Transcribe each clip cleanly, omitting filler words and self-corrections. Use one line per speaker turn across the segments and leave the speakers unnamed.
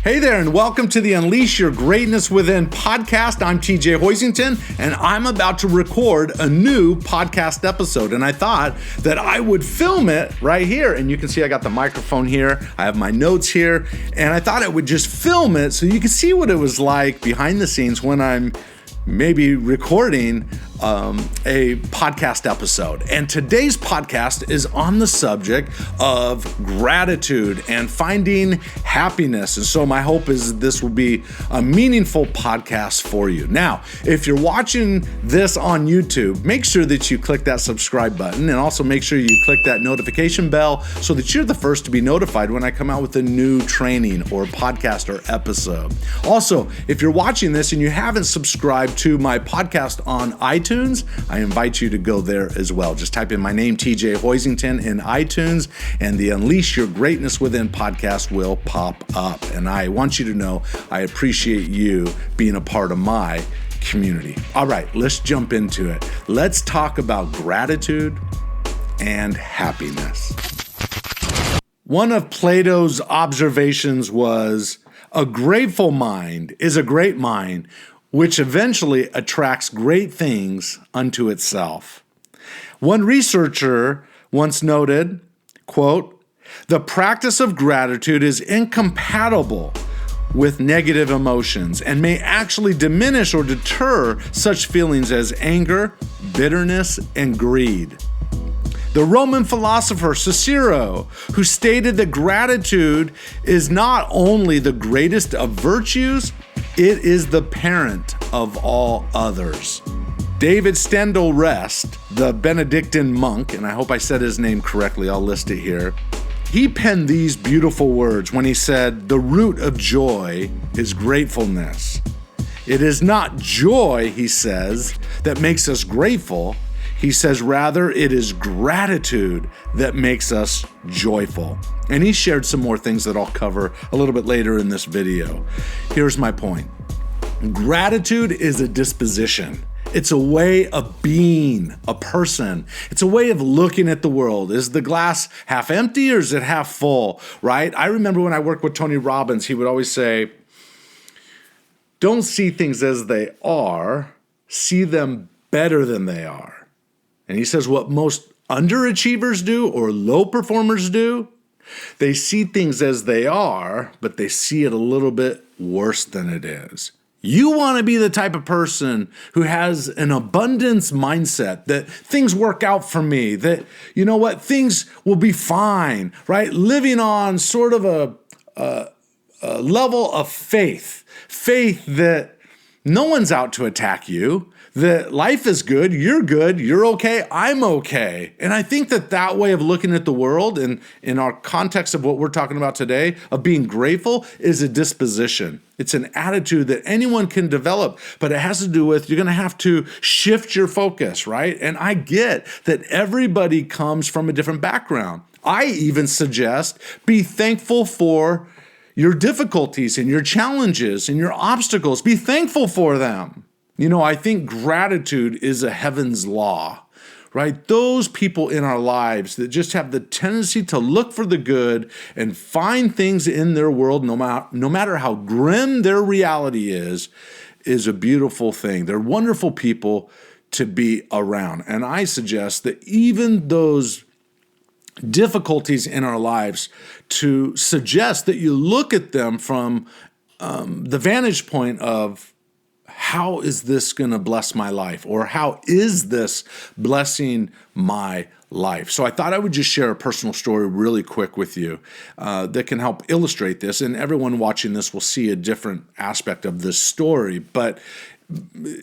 Hey there, and welcome to the Unleash Your Greatness Within podcast. I'm TJ Hoisington, and I'm about to record a new podcast episode. And I thought that I would film it right here. And you can see I got the microphone here. I have my notes here. And I thought I would just film it so you can see what it was like behind the scenes when I'm maybe recording a podcast episode. And today's podcast is on the subject of gratitude and finding happiness. And so my hope is this will be a meaningful podcast for you. Now, if you're watching this on YouTube, make sure that you click that subscribe button, and also make sure you click that notification bell so that you're the first to be notified when I come out with a new training or podcast or episode. Also, if you're watching this and you haven't subscribed to my podcast on iTunes, I invite you to go there as well. Just type in my name, TJ Hoisington, in iTunes, and the Unleash Your Greatness Within podcast will pop up. And I want you to know I appreciate you being a part of my community. All right, let's jump into it. Let's talk about gratitude and happiness. One of Plato's observations was, a grateful mind is a great mind, which eventually attracts great things unto itself. One researcher once noted, quote, "The practice of gratitude is incompatible with negative emotions and may actually diminish or deter such feelings as anger, bitterness, and greed." The Roman philosopher Cicero, who stated that gratitude is not only the greatest of virtues, it is the parent of all others. David Steindl-Rast, the Benedictine monk, and I hope I said his name correctly, I'll list it here. He penned these beautiful words when he said, "The root of joy is gratefulness." It is not joy, he says, that makes us grateful. He says, rather, it is gratitude that makes us joyful. And he shared some more things that I'll cover a little bit later in this video. Here's my point. Gratitude is a disposition. It's a way of being a person. It's a way of looking at the world. Is the glass half empty or is it half full, right? I remember when I worked with Tony Robbins, he would always say, don't see things as they are, see them better than they are. And he says what most underachievers do or low performers do, they see things as they are, but they see it a little bit worse than it is. You want to be the type of person who has an abundance mindset, that things work out for me, that, you know what, things will be fine, right? Living on sort of a level of faith that no one's out to attack you, that life is good, you're okay, I'm okay. And I think that way of looking at the world, and in our context of what we're talking about today, of being grateful, is a disposition. It's an attitude that anyone can develop, but it has to do with, you're going to have to shift your focus, right? And I get that everybody comes from a different background. I even suggest be thankful for your difficulties and your challenges and your obstacles. Be thankful for them. You know, I think gratitude is a heaven's law, right? Those people in our lives that just have the tendency to look for the good and find things in their world, no matter how grim their reality is a beautiful thing. They're wonderful people to be around. And I suggest that even those difficulties in our lives, to suggest that you look at them from the vantage point of, how is this going to bless my life? Or how is this blessing my life? So I thought I would just share a personal story really quick with you that can help illustrate this. And everyone watching this will see a different aspect of this story. But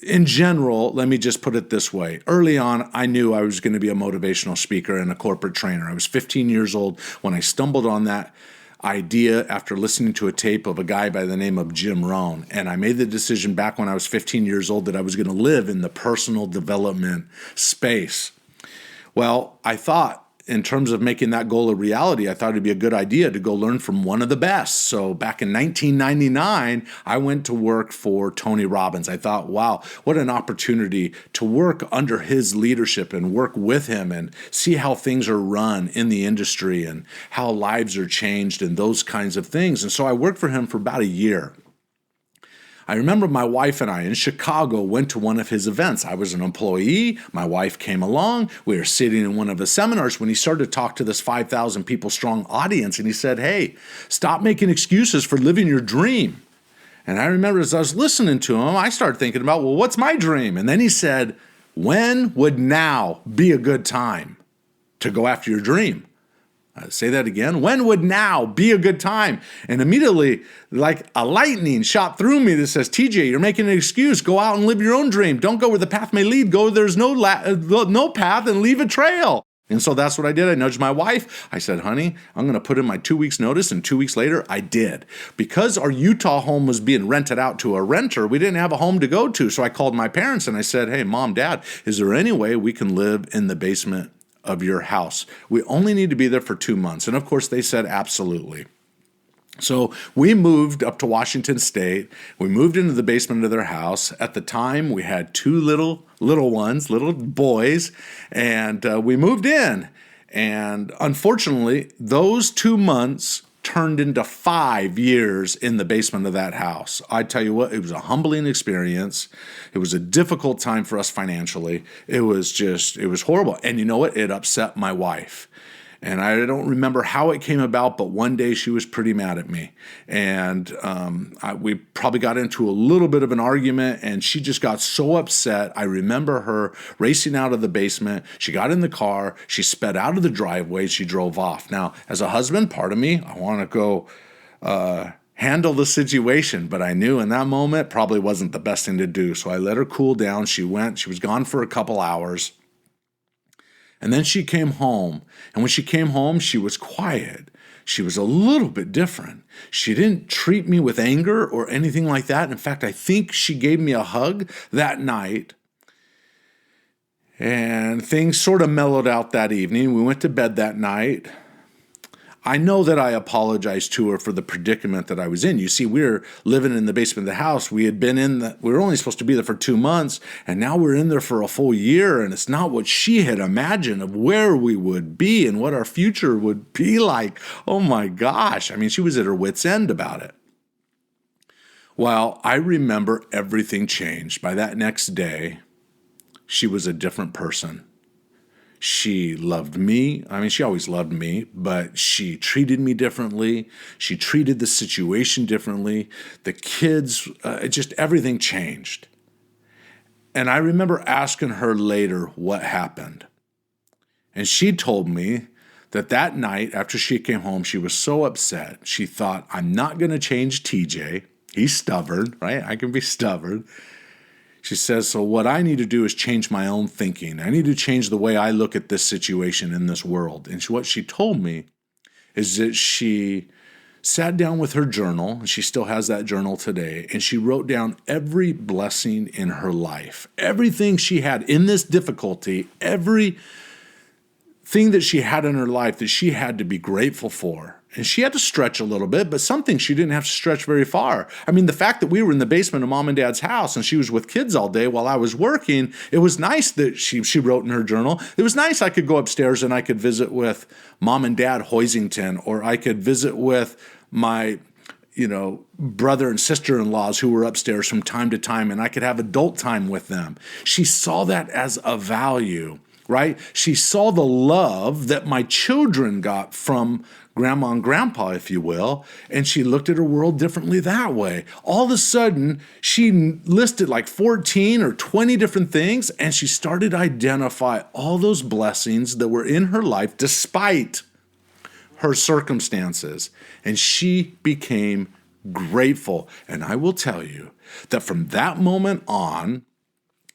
in general, let me just put it this way. Early on, I knew I was going to be a motivational speaker and a corporate trainer. I was 15 years old when I stumbled on that idea after listening to a tape of a guy by the name of Jim Rohn. And I made the decision back when I was 15 years old that I was going to live in the personal development space. Well, I thought in terms of making that goal a reality, I thought it'd be a good idea to go learn from one of the best. So back in 1999, I went to work for Tony Robbins. I thought, wow, what an opportunity to work under his leadership and work with him and see how things are run in the industry and how lives are changed and those kinds of things. And so I worked for him for about a year. I remember my wife and I in Chicago went to one of his events. I was an employee. My wife came along. We were sitting in one of his seminars when he started to talk to this 5,000 people strong audience. And he said, hey, stop making excuses for living your dream. And I remember as I was listening to him, I started thinking about, well, what's my dream? And then he said, when would now be a good time to go after your dream? Say that again. When would now be a good time? And immediately, like a lightning shot through me that says, TJ, you're making an excuse. Go out and live your own dream. Don't go where the path may lead. Go where there's no path and leave a trail. And so that's what I did. I nudged my wife. I said, honey, I'm going to put in my 2 weeks notice. And 2 weeks later, I did. Because our Utah home was being rented out to a renter, we didn't have a home to go to. So I called my parents and I said, hey, Mom, Dad, is there any way we can live in the basement of your house? We only need to be there for 2 months. And of course, they said absolutely. So we moved up to Washington State. We moved into the basement of their house. At the time, we had two little boys, and we moved in. And unfortunately, those 2 months turned into 5 years in the basement of that house. I tell you what, it was a humbling experience. It was a difficult time for us financially. It was horrible. And you know what? It upset my wife. And I don't remember how it came about, but one day she was pretty mad at me. And we probably got into a little bit of an argument, and she just got so upset. I remember her racing out of the basement. She got in the car. She sped out of the driveway. She drove off. Now, as a husband, part of me, I want to go handle the situation, but I knew in that moment probably wasn't the best thing to do. So I let her cool down. She was gone for a couple hours. And then she came home. And when she came home, she was quiet. She was a little bit different. She didn't treat me with anger or anything like that. In fact, I think she gave me a hug that night. And things sort of mellowed out that evening. We went to bed that night. I know that I apologized to her for the predicament that I was in. You see, we were living in the basement of the house. We were only supposed to be there for 2 months, and now we're in there for a full year, and it's not what she had imagined of where we would be and what our future would be like. Oh my gosh. I mean, she was at her wit's end about it. Well, I remember everything changed. By that next day, she was a different person. She loved me. I mean, she always loved me, but she treated me differently. She treated the situation differently. The kids, just everything changed. And I remember asking her later what happened. And she told me that night after she came home, she was so upset. She thought, I'm not going to change TJ. He's stubborn, right? I can be stubborn. She says, so what I need to do is change my own thinking. I need to change the way I look at this situation in this world. And what she told me is that she sat down with her journal, and she still has that journal today, and she wrote down every blessing in her life, everything she had in this difficulty, everything that she had in her life that she had to be grateful for. And she had to stretch a little bit, but some things she didn't have to stretch very far. I mean, the fact that we were in the basement of Mom and Dad's house and she was with kids all day while I was working, it was nice that she wrote in her journal. It was nice I could go upstairs and I could visit with Mom and Dad Hoisington, or I could visit with my brother and sister-in-laws who were upstairs from time to time, and I could have adult time with them. She saw that as a value, right? She saw the love that my children got from Grandma and Grandpa, if you will, and she looked at her world differently that way. All of a sudden, she listed like 14 or 20 different things, and she started to identify all those blessings that were in her life despite her circumstances, and she became grateful. And I will tell you that from that moment on,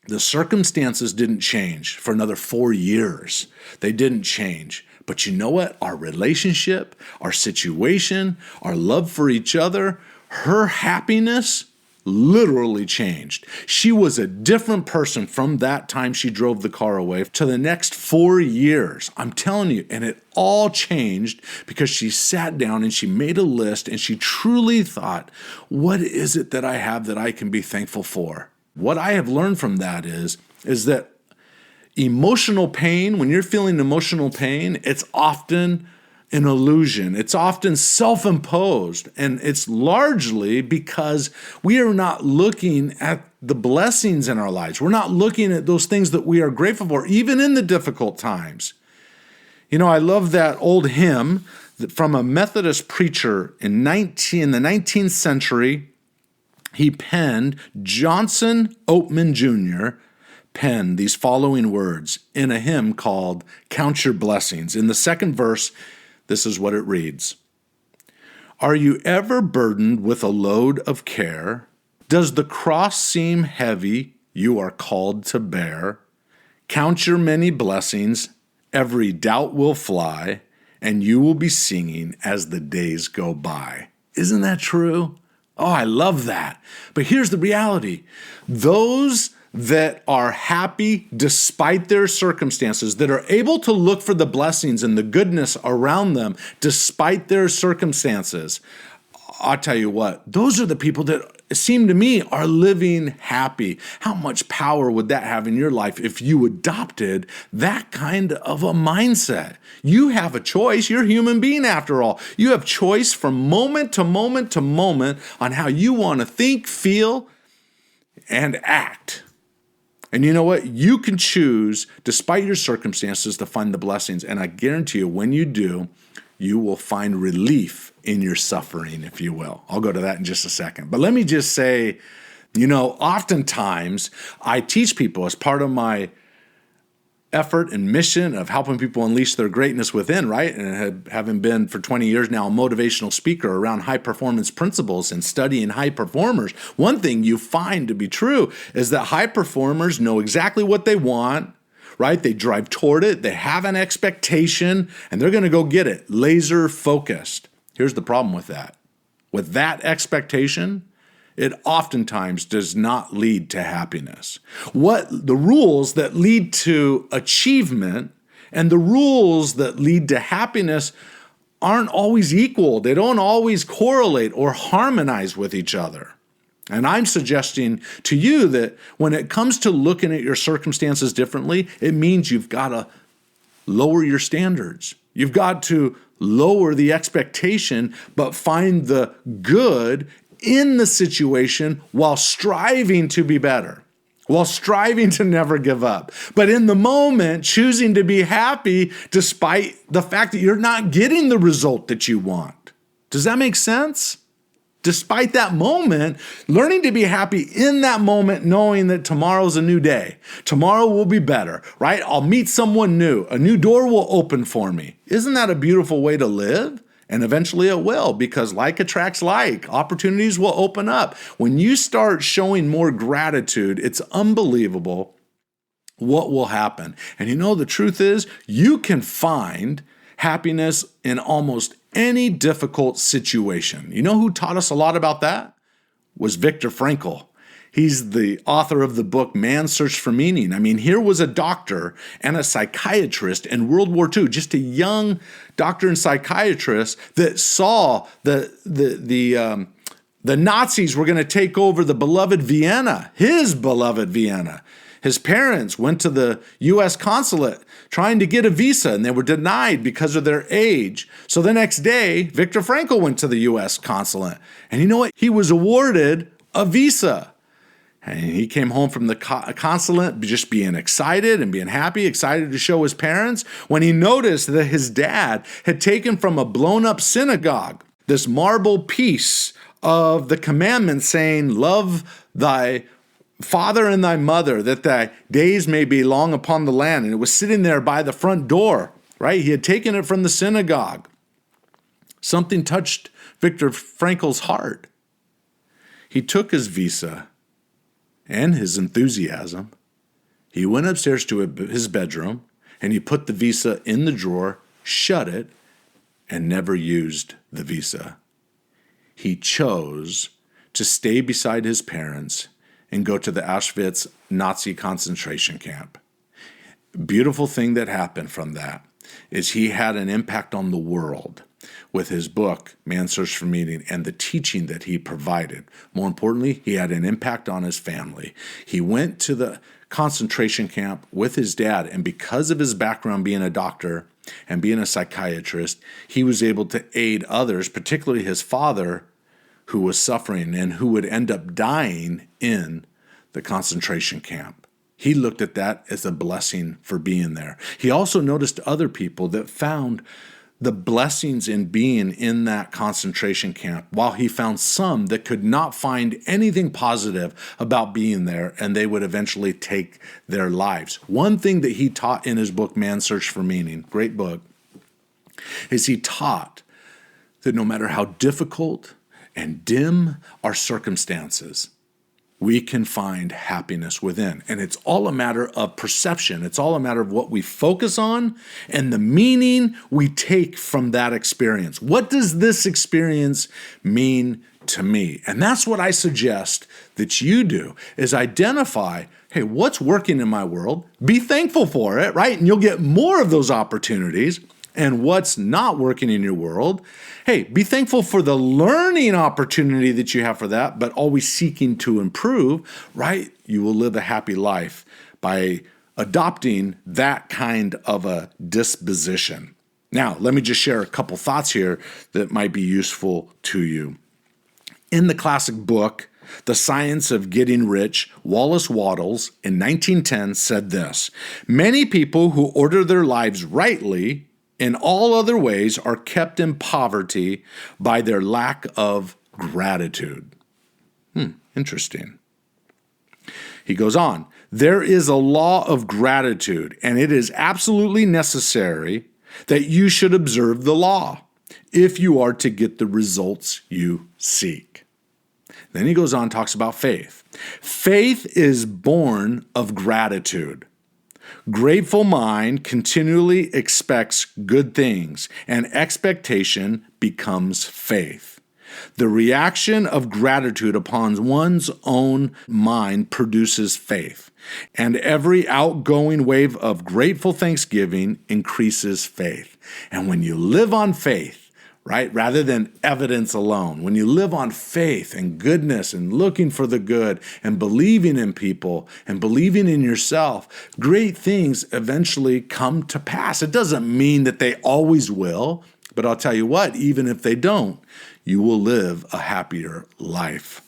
the circumstances didn't change for another 4 years. They didn't change. But you know what? Our relationship, our situation, our love for each other, her happiness literally changed. She was a different person from that time she drove the car away to the next 4 years. I'm telling you, and it all changed because she sat down and she made a list and she truly thought, what is it that I have that I can be thankful for? What I have learned from that is that emotional pain, when you're feeling emotional pain, it's often an illusion. It's often self-imposed, and it's largely because we are not looking at the blessings in our lives. We're not looking at those things that we are grateful for, even in the difficult times. You know, I love that old hymn from a Methodist preacher in the 19th century. He penned, Johnson Oatman Jr., penned these following words in a hymn called Count Your Blessings. In the second verse, this is what it reads. Are you ever burdened with a load of care? Does the cross seem heavy you are called to bear? Count your many blessings, every doubt will fly, and you will be singing as the days go by. Isn't that true? Oh, I love that. But here's the reality. Those that are happy despite their circumstances, that are able to look for the blessings and the goodness around them despite their circumstances, I'll tell you what, those are the people that seem to me are living happy. How much power would that have in your life if you adopted that kind of a mindset? You have a choice. You're a human being after all. You have choice from moment to moment to moment on how you want to think, feel, and act. And you know what? You can choose, despite your circumstances, to find the blessings. And I guarantee you, when you do, you will find relief in your suffering, if you will. I'll go to that in just a second. But let me just say, you know, oftentimes I teach people as part of my effort and mission of helping people unleash their greatness within, right? And having been for 20 years now a motivational speaker around high performance principles and studying high performers, one thing you find to be true is that high performers know exactly what they want, right? They drive toward it, they have an expectation, and they're going to go get it, laser focused. Here's the problem with that. With that expectation, it oftentimes does not lead to happiness. What the rules that lead to achievement and the rules that lead to happiness aren't always equal. They don't always correlate or harmonize with each other. And I'm suggesting to you that when it comes to looking at your circumstances differently, it means you've got to lower your standards. You've got to lower the expectation, but find the good in the situation while striving to be better, while striving to never give up. But in the moment, choosing to be happy despite the fact that you're not getting the result that you want. Does that make sense? Despite that moment, learning to be happy in that moment, knowing that tomorrow's a new day. Tomorrow will be better, right? I'll meet someone new. A new door will open for me. Isn't that a beautiful way to live? And eventually it will, because like attracts like. Opportunities will open up. When you start showing more gratitude, it's unbelievable what will happen. And you know, the truth is, you can find happiness in almost any difficult situation. You know who taught us a lot about that? Was Viktor Frankl. He's the author of the book, Man's Search for Meaning. I mean, here was a doctor and a psychiatrist in World War II, just a young doctor and psychiatrist that saw the Nazis were going to take over the beloved Vienna, his beloved Vienna. His parents went to the U.S. consulate trying to get a visa, and they were denied because of their age. So the next day, Viktor Frankl went to the U.S. consulate. And you know what? He was awarded a visa. And he came home from the consulate just being excited and being happy, excited to show his parents, when he noticed that his dad had taken from a blown-up synagogue this marble piece of the commandment saying, love thy father and thy mother, that thy days may be long upon the land. And it was sitting there by the front door, right? He had taken it from the synagogue. Something touched Viktor Frankl's heart. He took his visa and his enthusiasm. He went upstairs to his bedroom and he put the visa in the drawer, shut it, and never used the visa. He chose to stay beside his parents and go to the Auschwitz Nazi concentration camp. Beautiful thing that happened from that is he had an impact on the world with his book, Man's Search for Meaning, and the teaching that he provided. More importantly, he had an impact on his family. He went to the concentration camp with his dad, and because of his background being a doctor and being a psychiatrist, he was able to aid others, particularly his father, who was suffering and who would end up dying in the concentration camp. He looked at that as a blessing for being there. He also noticed other people that found the blessings in being in that concentration camp, while he found some that could not find anything positive about being there, and they would eventually take their lives. One thing that he taught in his book, Man's Search for Meaning, great book, is he taught that no matter how difficult and dim our circumstances, we can find happiness within. And it's all a matter of perception. It's all a matter of what we focus on and the meaning we take from that experience. What does this experience mean to me? And that's what I suggest that you do, is identify, hey, what's working in my world? Be thankful for it, right? And you'll get more of those opportunities. And what's not working in your world, hey, be thankful for the learning opportunity that you have for that, but always seeking to improve, right? You will live a happy life by adopting that kind of a disposition. Now, let me just share a couple thoughts here that might be useful to you. In the classic book, The Science of Getting Rich, Wallace Wattles in 1910 said this: "Many people who order their lives rightly in all other ways are kept in poverty by their lack of gratitude." Interesting. He goes on, "There is a law of gratitude, and it is absolutely necessary that you should observe the law if you are to get the results you seek." Then he goes on, talks about faith. "Faith is born of gratitude. Grateful mind continually expects good things, and expectation becomes faith. The reaction of gratitude upon one's own mind produces faith, and every outgoing wave of grateful thanksgiving increases faith." And when you live on faith, right, rather than evidence alone, when you live on faith and goodness and looking for the good and believing in people and believing in yourself, great things eventually come to pass. It doesn't mean that they always will, but I'll tell you what, even if they don't, you will live a happier life.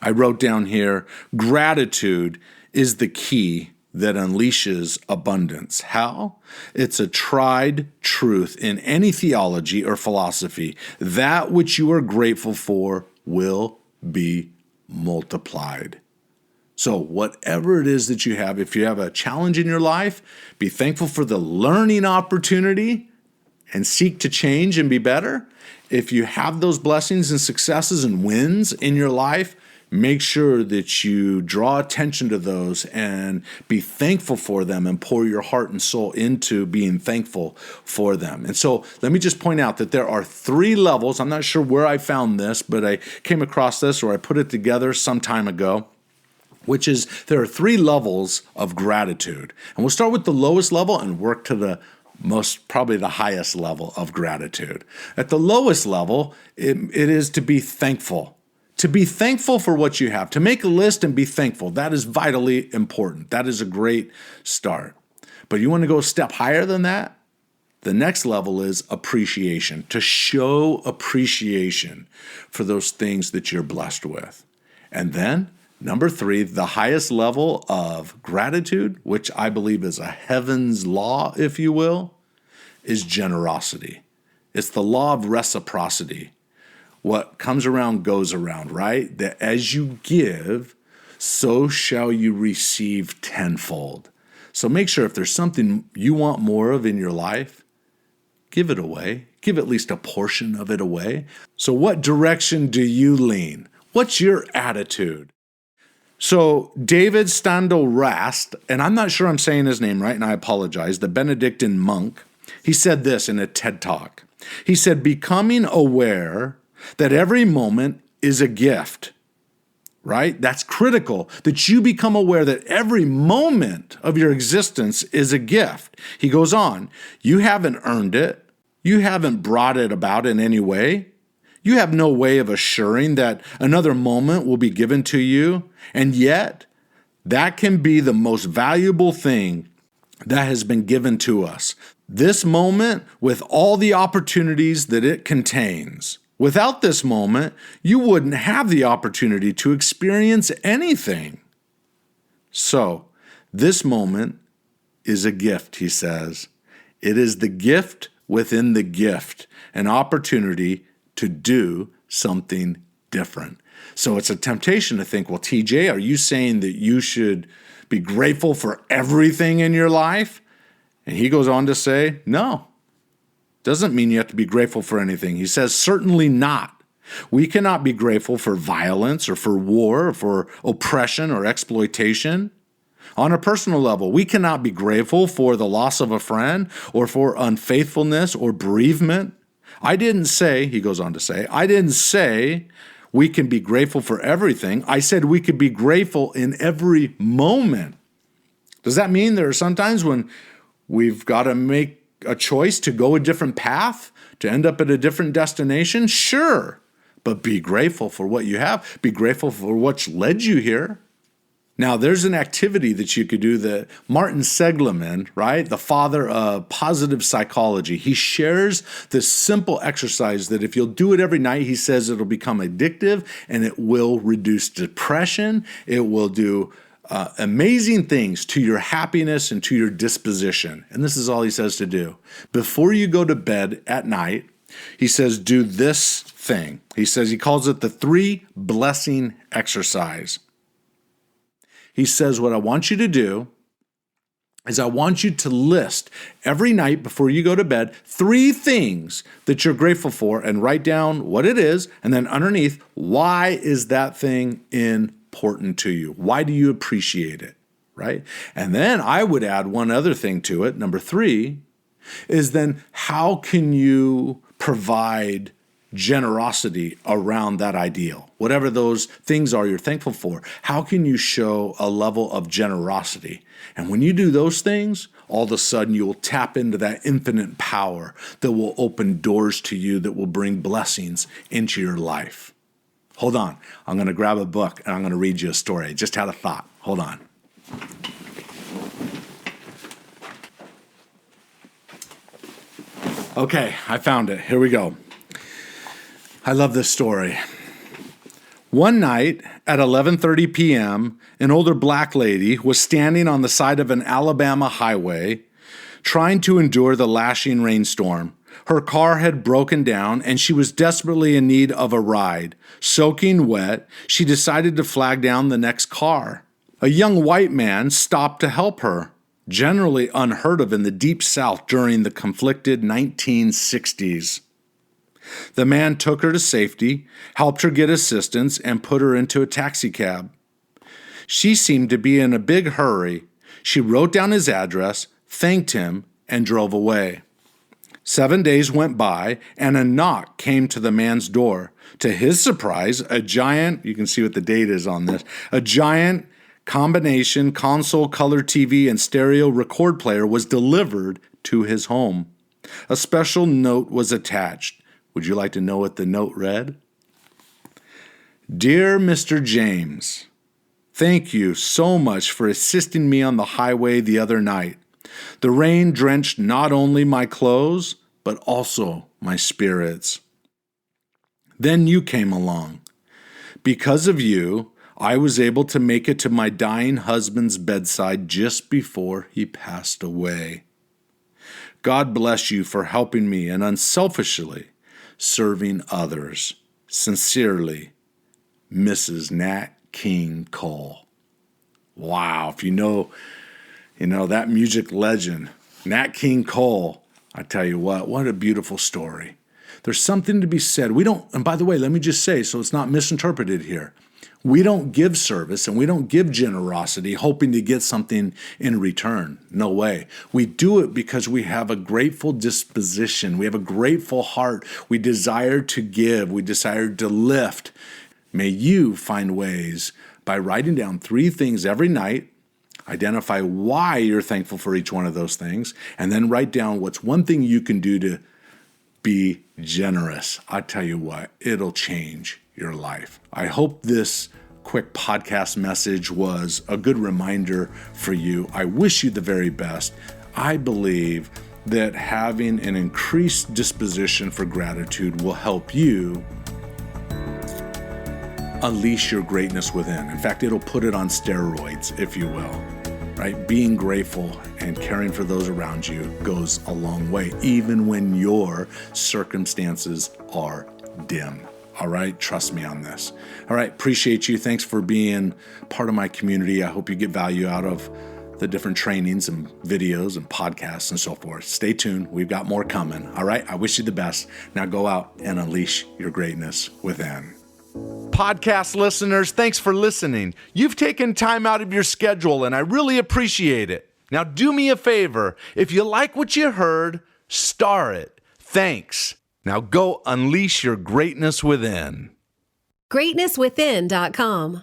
I wrote down here, gratitude is the key that unleashes abundance. How? It's a tried truth in any theology or philosophy. That which you are grateful for will be multiplied. So whatever it is that you have, if you have a challenge in your life, be thankful for the learning opportunity and seek to change and be better. If you have those blessings and successes and wins in your life, make sure that you draw attention to those and be thankful for them and pour your heart and soul into being thankful for them. And so let me just point out that there are 3 levels. I'm not sure where I found this, but I came across this or I put it together some time ago, which is there are 3 levels of gratitude. And we'll start with the lowest level and work to the probably the highest level of gratitude. At the lowest level, it is to be thankful. To be thankful for what you have, to make a list and be thankful. That is vitally important. That is a great start. But you want to go a step higher than that? The next level is appreciation, to show appreciation for those things that you're blessed with. And then, number 3, the highest level of gratitude, which I believe is a heaven's law, if you will, is generosity. It's the law of reciprocity. What comes around goes around, right? That as you give, so shall you receive tenfold. So make sure if there's something you want more of in your life, give it away. Give at least a portion of it away. So what direction do you lean? What's your attitude? So David Steindl-Rast, and I'm not sure I'm saying his name right, and I apologize, the Benedictine monk, he said this in a TED Talk. He said, becoming aware that every moment is a gift, right? That's critical, that you become aware that every moment of your existence is a gift. He goes on, you haven't earned it. You haven't brought it about in any way. You have no way of assuring that another moment will be given to you. And yet, that can be the most valuable thing that has been given to us. This moment with all the opportunities that it contains. Without this moment, you wouldn't have the opportunity to experience anything. So, this moment is a gift, he says. It is the gift within the gift, an opportunity to do something different. So it's a temptation to think, well, TJ, are you saying that you should be grateful for everything in your life? And he goes on to say, no. Doesn't mean you have to be grateful for anything. He says, certainly not. We cannot be grateful for violence or for war or for oppression or exploitation. On a personal level, we cannot be grateful for the loss of a friend or for unfaithfulness or bereavement. I didn't say, he goes on to say, I didn't say we can be grateful for everything. I said we could be grateful in every moment. Does that mean there are some times when we've got to make a choice to go a different path, to end up at a different destination? Sure, but be grateful for what you have. Be grateful for what's led you here. Now, there's an activity that you could do that Martin Seligman, right, the father of positive psychology, he shares this simple exercise that if you'll do it every night, he says it'll become addictive and it will reduce depression. It will do amazing things to your happiness and to your disposition. And this is all he says to do. Before you go to bed at night, he says, do this thing. He says, he calls it the 3 blessing exercise. He says, what I want you to do is I want you to list every night before you go to bed 3 things that you're grateful for and write down what it is. And then underneath, why is that thing important to you? Why do you appreciate it, right? And then I would add one other thing to it. Number 3 is then how can you provide generosity around that ideal? Whatever those things are you're thankful for, how can you show a level of generosity? And when you do those things, all of a sudden you will tap into that infinite power that will open doors to you, that will bring blessings into your life. Hold on. I'm going to grab a book and I'm going to read you a story. I just had a thought. Hold on. Okay, I found it. Here we go. I love this story. One night at 11:30 p.m., an older black lady was standing on the side of an Alabama highway trying to endure the lashing rainstorm. Her car had broken down and she was desperately in need of a ride. Soaking wet, she decided to flag down the next car. A young white man stopped to help her, generally unheard of in the Deep South during the conflicted 1960s. The man took her to safety, helped her get assistance, and put her into a taxi cab. She seemed to be in a big hurry. She wrote down his address, thanked him, and drove away. 7 days went by, and a knock came to the man's door. To his surprise, a giant, you can see what the date is on this, a giant combination console, color TV, and stereo record player was delivered to his home. A special note was attached. Would you like to know what the note read? Dear Mr. James, thank you so much for assisting me on the highway the other night. The rain drenched not only my clothes, but also my spirits. Then you came along. Because of you, I was able to make it to my dying husband's bedside just before he passed away. God bless you for helping me and unselfishly serving others. Sincerely, Mrs. Nat King Cole. Wow, if you know that music legend, Nat King Cole, I tell you what a beautiful story. There's something to be said. And by the way, let me just say, so it's not misinterpreted here, we don't give service and we don't give generosity hoping to get something in return. No way. We do it because we have a grateful disposition. We have a grateful heart. We desire to give. We desire to lift. May you find ways by writing down 3 things every night, identify why you're thankful for each one of those things, and then write down what's one thing you can do to be generous. I tell you what, it'll change your life. I hope this quick podcast message was a good reminder for you. I wish you the very best. I believe that having an increased disposition for gratitude will help you unleash your greatness within. In fact, it'll put it on steroids, if you will, right? Being grateful and caring for those around you goes a long way, even when your circumstances are dim. All right, trust me on this. All right, appreciate you. Thanks for being part of my community. I hope you get value out of the different trainings and videos and podcasts and so forth. Stay tuned. We've got more coming. All right, I wish you the best. Now go out and unleash your greatness within. Podcast listeners, thanks for listening. You've taken time out of your schedule, and I really appreciate it. Now do me a favor. If you like what you heard, star it. Thanks. Now go unleash your greatness within.
GreatnessWithin.com